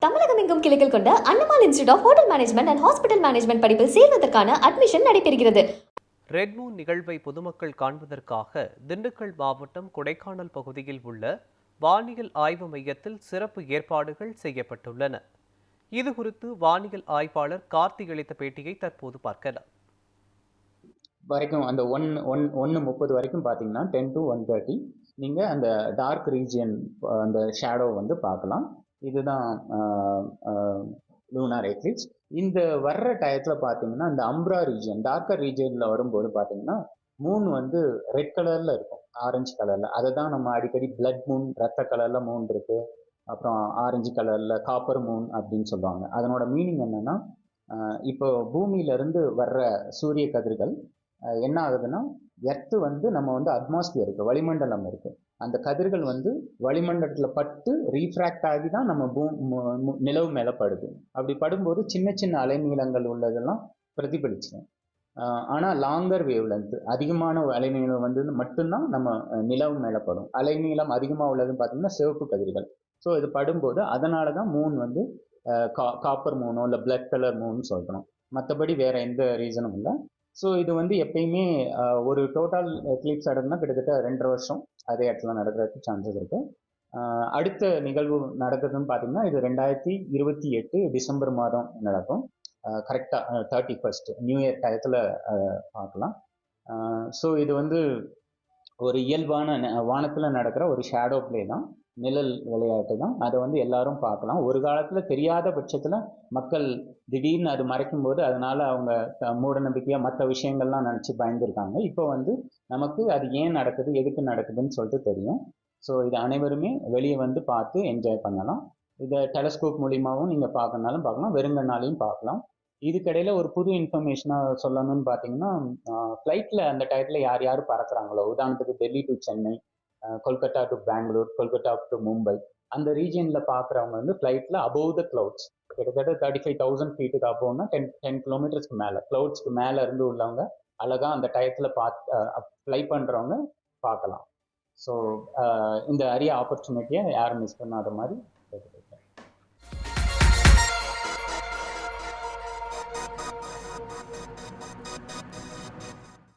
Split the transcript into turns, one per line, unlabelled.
தமிழகம் எங்கும் கிளைகள் கொண்ட Annamal institute of hotel management and hospital management படிப்பில் சேர்வதற்கான அட்மிஷன் நடைபெறுகிறது.
ரெட் மூன் நிகழ்வை பொதுமக்கள் காண்பதற்காக திண்டுக்கல் மாவட்டம் கொடைக்கானல் பகுதியில் உள்ள வானியல் ஆய்வு மையத்தில் சிறப்பு ஏற்பாடுகள் செய்யப்பட்டுள்ளன. இதுகுறித்து வானியல் ஆய்வாளர் கார்த்தி அளித்த பேட்டியை தற்போது பார்க்கலாம்.
வரைக்கும் அந்த 1:30 வரைக்கும் பார்த்தீங்கன்னா 10 to 1:30 நீங்கள் அந்த டார்க் ரீஜியன் அந்த ஷேடோ வந்து பார்க்கலாம். இதுதான் லூனார் எக்லிப்ஸ். இந்த வர்ற டயத்தில் பார்த்தீங்கன்னா இந்த அம்ப்ரா ரீஜியன் டார்க்கர் ரீஜியனில் வரும்போது பார்த்தீங்கன்னா மூன் வந்து ரெட் கலரில் இருக்கும், ஆரஞ்சு கலரில். அதை தான் நம்ம அடிக்கடி பிளட் மூன், ரத்த கலரில் மூன் இருக்கு, அப்புறம் ஆரஞ்சு கலரில் காப்பர் மூன் அப்படின்னு சொல்லுவாங்க. அதனோட மீனிங் என்னன்னா, இப்போ பூமியிலேருந்து வர்ற சூரிய கதிர்கள் என்ன ஆகுதுன்னா, எர்த்து வந்து நம்ம வந்து அட்மாஸ்பியர் இருக்குது, வளிமண்டலம் இருக்குது, அந்த கதிர்கள் வந்து வளிமண்டலத்தில் பட்டு ரீஃப்ராக்ட் ஆகி தான் நம்ம நிலவு மேலே படுது. அப்படி படும்போது சின்ன சின்ன அலைநீளங்கள் உள்ளதெல்லாம் பிரதிபலிச்சிடும். ஆனால் லாங்கர் வேவ் லென்த், அதிகமான அலைநீளம் வந்து மட்டும்தான் நம்ம நிலவு மேலே படும். அலைநீளம் அதிகமாக உள்ளதுன்னு பார்த்தீங்கன்னா சிவப்பு கதிர்கள். ஸோ இது படும்போது அதனால தான் மூன் வந்து காப்பர் மூனோ இல்லை பிளட் கலர் மூன் சொல்கிறோம். மற்றபடி வேற எந்த ரீசனும் இல்லை. ஸோ இது வந்து எப்பயுமே ஒரு டோட்டல் எக்லிப்ஸ் நடக்குதுன்னா கிட்டத்தட்ட 2.5 வருஷம் அதே இடத்துல நடக்கிறதுக்கு சான்சஸ் இருக்கு. அடுத்த நிகழ்வு நடக்குதுன்னு பார்த்தீங்கன்னா இது 2028 டிசம்பர் மாதம் நடக்கும். கரெக்டாக 31st நியூ இயர் டயத்தில் பார்க்கலாம். ஸோ இது வந்து ஒரு இயல்பான வானத்தில் நடக்கிற ஒரு ஷேடோ பிளே தான், நிழல் விளையாட்டு தான். அதை வந்து எல்லாரும் பார்க்கலாம். ஒரு காலத்தில் தெரியாத பட்சத்தில் மக்கள் திடீர்னு அது மறைக்கும் போது அதனால அவங்க மூட நம்பிக்கையாக மற்ற விஷயங்கள்லாம் நினச்சி பயந்துருக்காங்க. இப்போ வந்து நமக்கு அது ஏன் நடக்குது, எதுக்கு நடக்குதுன்னு சொல்லிட்டு தெரியும். ஸோ இது அனைவருமே வெளியே வந்து பார்த்து என்ஜாய் பண்ணலாம். இதை டெலஸ்கோப் மூலியமாகவும் நீங்கள் பார்க்கணுனாலும் பார்க்கலாம், வெறுங்கண்ணாலையும் பார்க்கலாம். இதுக்கிடையில் ஒரு புது இன்ஃபர்மேஷனாக சொல்லணும்னு பார்த்தீங்கன்னா, ஃப்ளைட்டில் அந்த டயத்தில் யார் யார் பறக்குறாங்களோ, உதாரணத்துக்கு Delhi to Chennai, Kolkata to Bangalore, Kolkata to Mumbai, அந்த ரீஜியனில் பார்க்குறவங்க வந்து ஃப்ளைட்டில் அபோவ் த கிளவுட்ஸ், கிட்டத்தட்ட 35,000 ஃபீட்டுக்கு அபோவ்னா 10 கிலோமீட்டர்ஸ்க்கு மேலே, கிளவுட்ஸ்க்கு மேலே இருந்து உள்ளவங்க அழகாக அந்த டயத்தில் ஃப்ளை பண்ணுறவங்க பார்க்கலாம். ஸோ இந்த அரிய ஆப்பர்ச்சுனிட்டியை யாரும் மிஸ் பண்ணாத மாதிரி